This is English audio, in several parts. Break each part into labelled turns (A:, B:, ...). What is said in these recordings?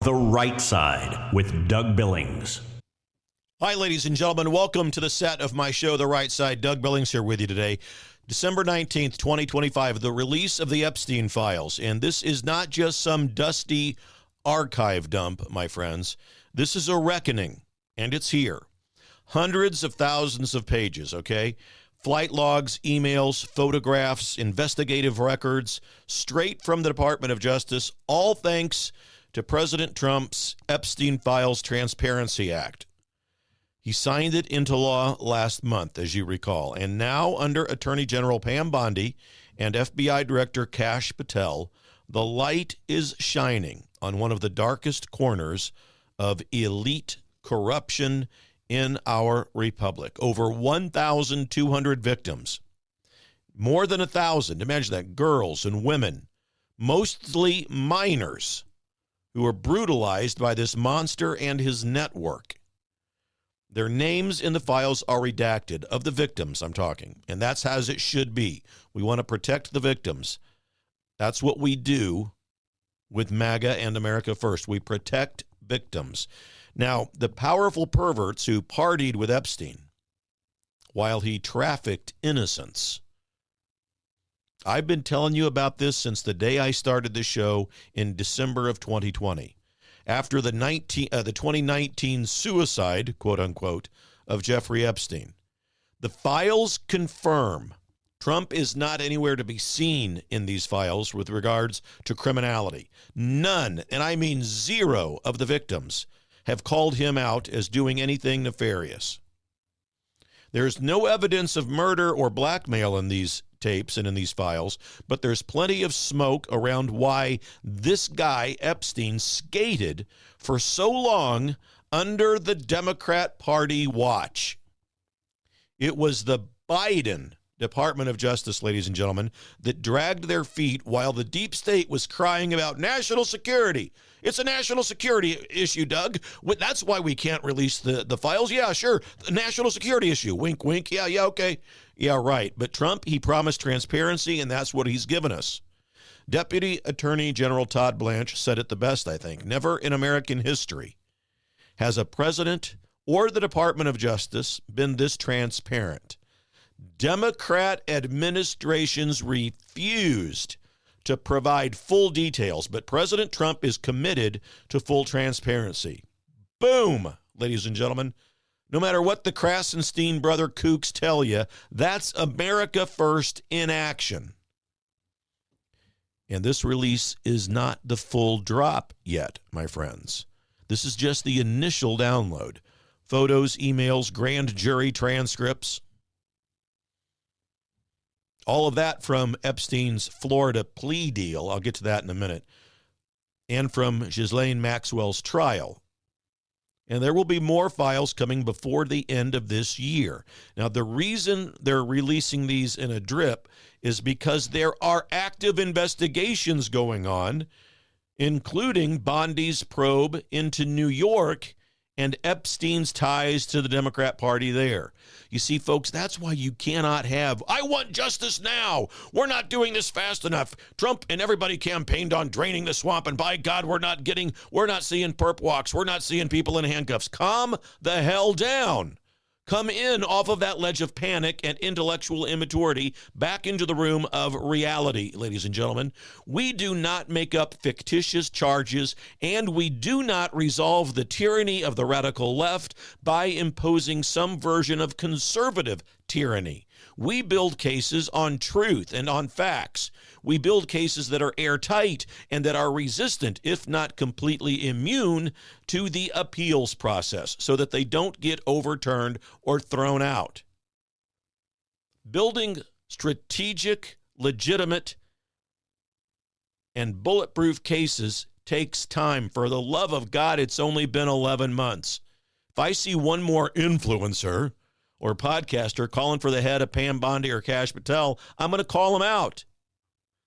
A: The Right Side with Doug Billings.
B: Hi, ladies and gentlemen. Welcome to the set of my show, The Right Side. Doug Billings here with you today. December 19th, 2025, the release of the Epstein files. And this is not just some dusty archive dump, my friends. This is a reckoning, and it's here. Hundreds of thousands of pages, okay? Flight logs, emails, photographs, investigative records, straight from the Department of Justice, all thanks to President Trump's Epstein Files Transparency Act. He signed it into law last month, as you recall, and now under Attorney General Pam Bondi and FBI Director Kash Patel, the light is shining on one of the darkest corners of elite corruption in our republic. Over 1,200 victims, more than 1,000, imagine that, girls and women, mostly minors, who were brutalized by this monster and his network. Their names in the files are redacted, of the victims I'm talking, and that's as it should be. We want to protect the victims. That's what we do with MAGA and America First. We protect victims. Now, the powerful perverts who partied with Epstein while he trafficked innocents. I've been telling you about this since the day I started the show in December of 2020. After the 2019 suicide, quote unquote, of Jeffrey Epstein. The files confirm Trump is not anywhere to be seen in these files with regards to criminality. None, and I mean zero, of the victims have called him out as doing anything nefarious. There's no evidence of murder or blackmail in these tapes and in these files, but there's plenty of smoke around why this guy, Epstein, skated for so long under the Democrat Party watch. It was the Biden Department of Justice, ladies and gentlemen, that dragged their feet while the deep state was crying about national security. It's a national security issue, Doug. That's why we can't release the files. Yeah, sure. The national security issue. Wink, wink. Yeah, okay. Yeah, right. But Trump, he promised transparency, and that's what he's given us. Deputy Attorney General Todd Blanche said it the best, I think. Never in American history has a president or the Department of Justice been this transparent. Democrat administrations refused to provide full details, but President Trump is committed to full transparency. Boom, ladies and gentlemen. No matter what the Krasenstein brother kooks tell you, that's America First in action. And this release is not the full drop yet, my friends. This is just the initial download. Photos, emails, grand jury transcripts. All of that from Epstein's Florida plea deal. I'll get to that in a minute. And from Ghislaine Maxwell's trial. And there will be more files coming before the end of this year. Now, the reason they're releasing these in a drip is because there are active investigations going on, including Bondi's probe into New York and Epstein's ties to the Democrat Party there. You see, folks, that's why you cannot have, I want justice now. We're not doing this fast enough. Trump and everybody campaigned on draining the swamp, and by God, we're not seeing perp walks. We're not seeing people in handcuffs. Calm the hell down. Come in off of that ledge of panic and intellectual immaturity back into the room of reality, ladies and gentlemen. We do not make up fictitious charges, and we do not resolve the tyranny of the radical left by imposing some version of conservative tyranny. We build cases on truth and on facts. We build cases that are airtight and that are resistant, if not completely immune, to the appeals process so that they don't get overturned or thrown out. Building strategic, legitimate, and bulletproof cases takes time. For the love of God, it's only been 11 months. If I see one more influencer or podcaster calling for the head of Pam Bondi or Kash Patel, I'm going to call them out.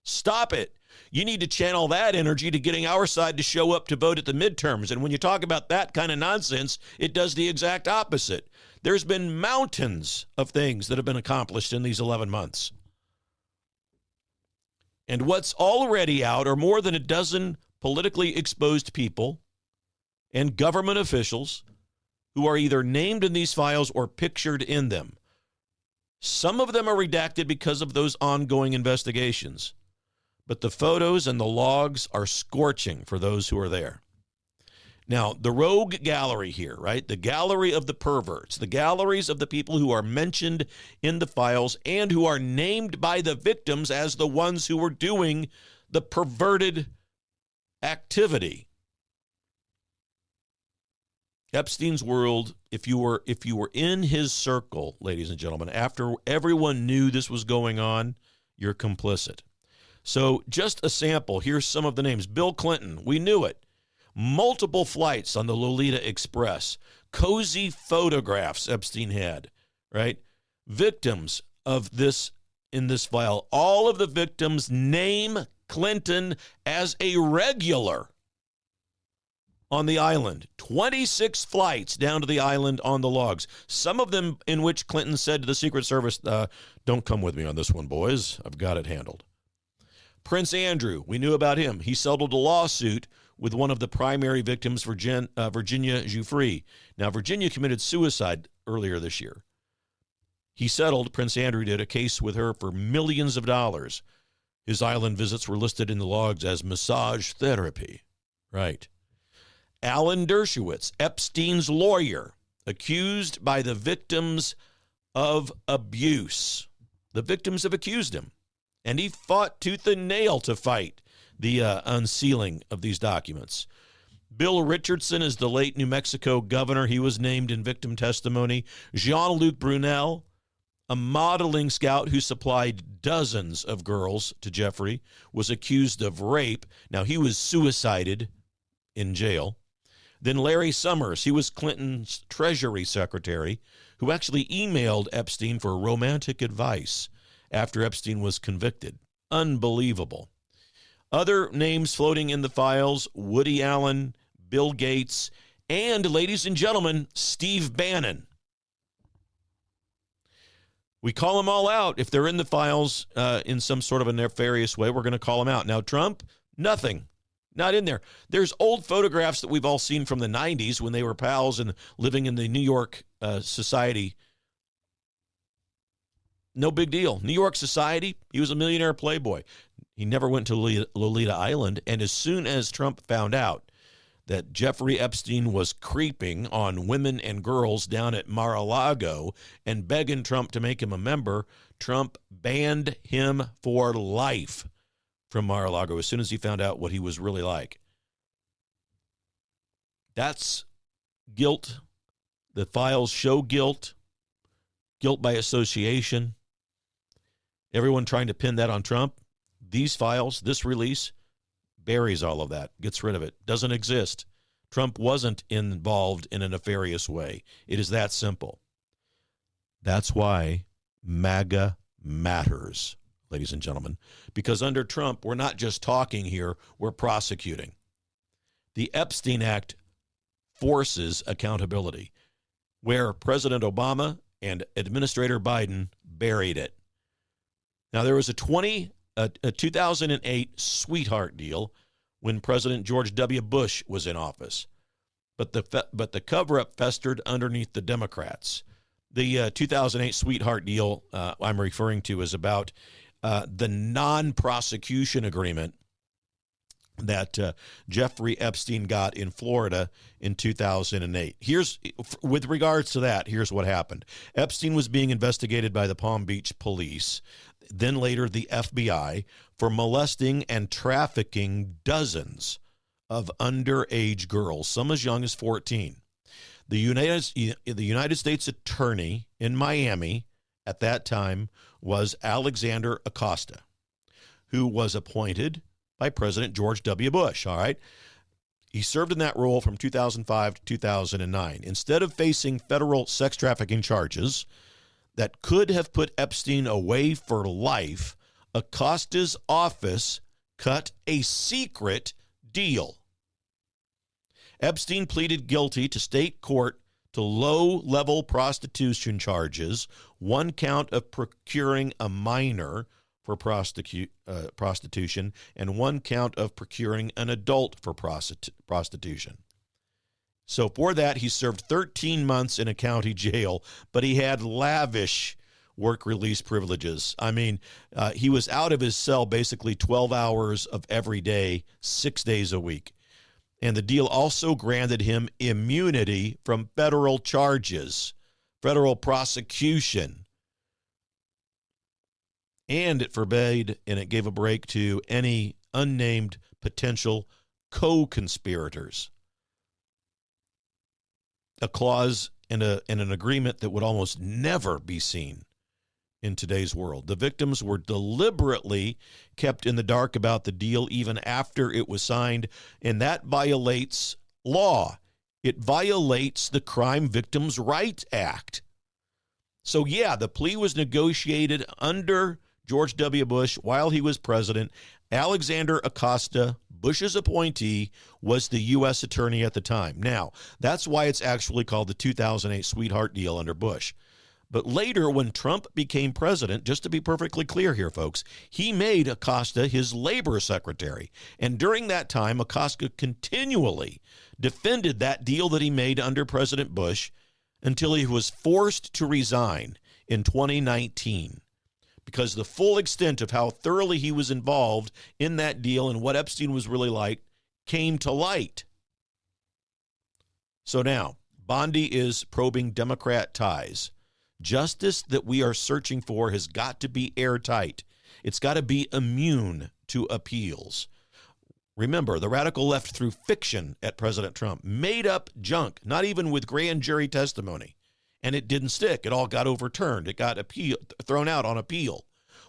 B: Stop it. You need to channel that energy to getting our side to show up to vote at the midterms. And when you talk about that kind of nonsense, it does the exact opposite. There's been mountains of things that have been accomplished in these 11 months. And what's already out are more than a dozen politically exposed people and government officials who are either named in these files or pictured in them. Some of them are redacted because of those ongoing investigations, but the photos and the logs are scorching for those who are there. Now, the rogue gallery here, right? The gallery of the perverts, the galleries of the people who are mentioned in the files and who are named by the victims as the ones who were doing the perverted activity. Epstein's world, if you were in his circle, ladies and gentlemen, after everyone knew this was going on, you're complicit. So just a sample, here's some of the names. Bill Clinton, we knew it. Multiple flights on the Lolita Express. Cozy photographs Epstein had, right? Victims of this in this file. All of the victims name Clinton as a regular on the island. 26 flights down to the island on the logs. Some of them in which Clinton said to the Secret Service, don't come with me on this one, boys. I've got it handled. Prince Andrew, we knew about him. He settled a lawsuit with one of the primary victims, Virginia Giuffre. Now, Virginia committed suicide earlier this year. He settled, Prince Andrew did, a case with her for millions of dollars. His island visits were listed in the logs as massage therapy. Right. Alan Dershowitz, Epstein's lawyer, accused by the victims of abuse. The victims have accused him, and he fought tooth and nail to fight the unsealing of these documents. Bill Richardson is the late New Mexico governor. He was named in victim testimony. Jean-Luc Brunel, a modeling scout who supplied dozens of girls to Jeffrey, was accused of rape. Now, he was suicided in jail. Then Larry Summers, he was Clinton's Treasury Secretary, who actually emailed Epstein for romantic advice after Epstein was convicted. Unbelievable. Other names floating in the files, Woody Allen, Bill Gates, and, ladies and gentlemen, Steve Bannon. We call them all out. If they're in the files in some sort of a nefarious way, we're going to call them out. Now, Trump, nothing. Not in there. There's old photographs that we've all seen from the 90s when they were pals and living in the New York society. No big deal. New York society, he was a millionaire playboy. He never went to Lolita Island, and as soon as Trump found out that Jeffrey Epstein was creeping on women and girls down at Mar-a-Lago and begging Trump to make him a member, Trump banned him for life from Mar-a-Lago as soon as he found out what he was really like. That's guilt. The files show guilt. Guilt by association. Everyone trying to pin that on Trump. These files, this release, buries all of that, gets rid of it, doesn't exist. Trump wasn't involved in a nefarious way. It is that simple. That's why MAGA matters, ladies and gentlemen, because under Trump, we're not just talking here, we're prosecuting. The Epstein Act forces accountability, where President Obama and Administrator Biden buried it. Now, there was a 2008 sweetheart deal when President George W. Bush was in office, but the cover-up festered underneath the Democrats. The 2008 sweetheart deal I'm referring to is about the non-prosecution agreement that Jeffrey Epstein got in Florida in 2008. With regards to that, here's what happened. Epstein was being investigated by the Palm Beach police, then later the FBI, for molesting and trafficking dozens of underage girls, some as young as 14. The United States Attorney in Miami at that time was Alexander Acosta, who was appointed by President George W. Bush, all right? He served in that role from 2005 to 2009. Instead of facing federal sex trafficking charges that could have put Epstein away for life, Acosta's office cut a secret deal. Epstein pleaded guilty to state court to low-level prostitution charges, one count of procuring a minor for prostitution, and one count of procuring an adult for prostitution. So for that, he served 13 months in a county jail, but he had lavish work release privileges. I mean, he was out of his cell basically 12 hours of every day, 6 days a week. And the deal also granted him immunity from federal charges, federal prosecution. And it forbade and it gave a break to any unnamed potential co-conspirators. A clause and an agreement that would almost never be seen in today's world. The victims were deliberately kept in the dark about the deal even after it was signed, and that violates law. It violates the Crime Victims' Rights Act. So, yeah, the plea was negotiated under George W. Bush while he was president. Alexander Acosta, Bush's appointee, was the U.S. attorney at the time. Now, that's why it's actually called the 2008 Sweetheart Deal under Bush. But later, when Trump became president, just to be perfectly clear here, folks, he made Acosta his labor secretary. And during that time, Acosta continually defended that deal that he made under President Bush until he was forced to resign in 2019. Because the full extent of how thoroughly he was involved in that deal and what Epstein was really like came to light. So now, Bondi is probing Democrat ties. Justice that we are searching for has got to be airtight. It's got to be immune to appeals. Remember, the radical left threw fiction at President Trump, made up junk, not even with grand jury testimony. And it didn't stick. It all got overturned. It got thrown out on appeal.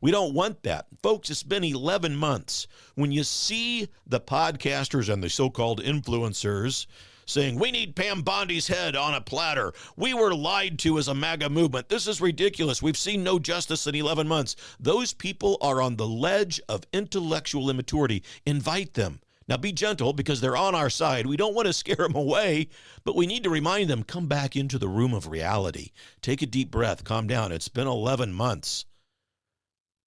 B: We don't want that. Folks, it's been 11 months. When you see the podcasters and the so-called influencers saying, we need Pam Bondi's head on a platter. We were lied to as a MAGA movement. This is ridiculous. We've seen no justice in 11 months. Those people are on the ledge of intellectual immaturity. Invite them. Now, be gentle because they're on our side. We don't want to scare them away, but we need to remind them, come back into the room of reality. Take a deep breath. Calm down. It's been 11 months.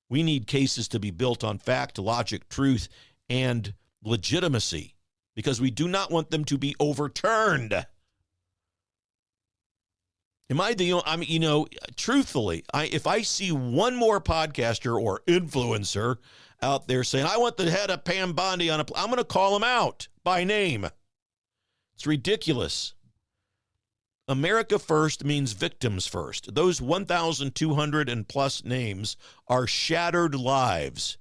B: We need cases to be built on fact, logic, truth, and legitimacy because we do not want them to be overturned. Truthfully, if I see one more podcaster or influencer out there saying, I want the head of Pam Bondi I'm going to call him out by name. It's ridiculous. America first means victims first. Those 1,200 and plus names are shattered lives.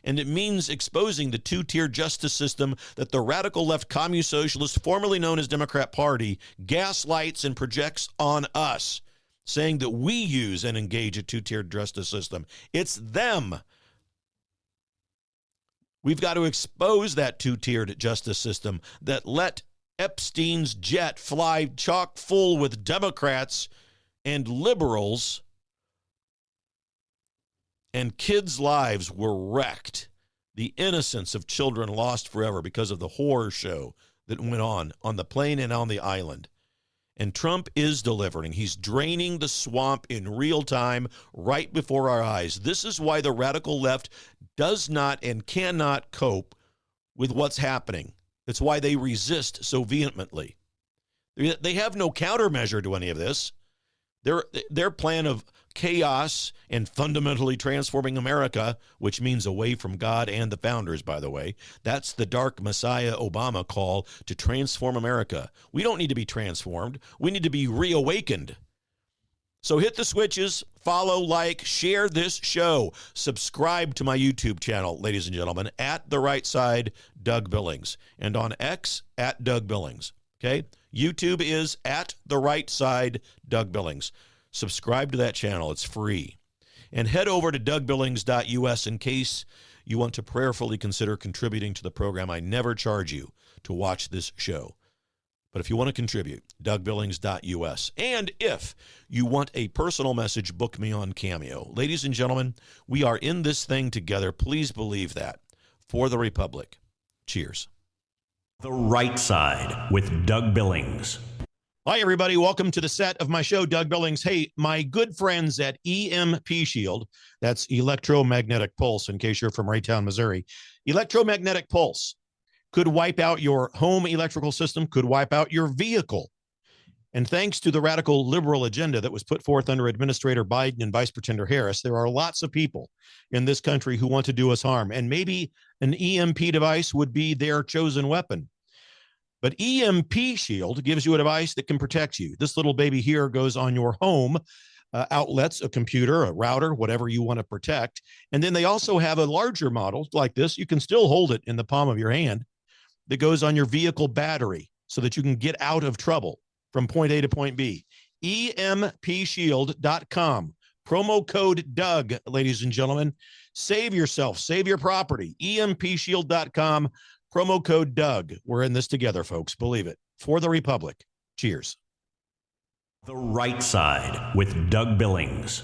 B: And it means exposing the two-tier justice system that the radical left communist socialist, formerly known as Democrat Party, gaslights and projects on us, saying that we use and engage a two-tiered justice system. It's them. We've got to expose that two-tiered justice system that let Epstein's jet fly chock full with Democrats and liberals, and kids' lives were wrecked. The innocence of children lost forever because of the horror show that went on the plane and on the island. And Trump is delivering. He's draining the swamp in real time right before our eyes. This is why the radical left does not and cannot cope with what's happening. It's why they resist so vehemently. They have no countermeasure to any of this. Their plan of chaos and fundamentally transforming America, which means away from God and the founders, by the way. That's the dark Messiah Obama call to transform America. We don't need to be transformed. We need to be reawakened. So hit the switches, follow, like, share this show. Subscribe to my YouTube channel, ladies and gentlemen, at The Right Side, Doug Billings. And on X, at Doug Billings. Okay? YouTube is at The Right Side, Doug Billings. Subscribe to that channel. It's free. And head over to DougBillings.us in case you want to prayerfully consider contributing to the program. I never charge you to watch this show. But if you want to contribute, DougBillings.us. And if you want a personal message, book me on Cameo. Ladies and gentlemen, we are in this thing together. Please believe that. For the Republic. Cheers.
A: The Right Side with Doug Billings.
B: Hi, everybody. Welcome to the set of my show, Doug Billings. Hey, my good friends at EMP Shield, that's Electromagnetic Pulse, in case you're from Raytown, Missouri. Electromagnetic Pulse. could wipe out your home electrical system, could wipe out your vehicle. And thanks to the radical liberal agenda that was put forth under Administrator Biden and Vice Pretender Harris, there are lots of people in this country who want to do us harm. And maybe an EMP device would be their chosen weapon. But EMP Shield gives you a device that can protect you. This little baby here goes on your home outlets, a computer, a router, whatever you want to protect. And then they also have a larger model like this. You can still hold it in the palm of your hand that goes on your vehicle battery so that you can get out of trouble from point A to point B. EMPshield.com. Promo code Doug, ladies and gentlemen. Save yourself. Save your property. EMPshield.com. Promo code Doug. We're in this together, folks. Believe it. For the Republic. Cheers.
A: The Right Side with Doug Billings.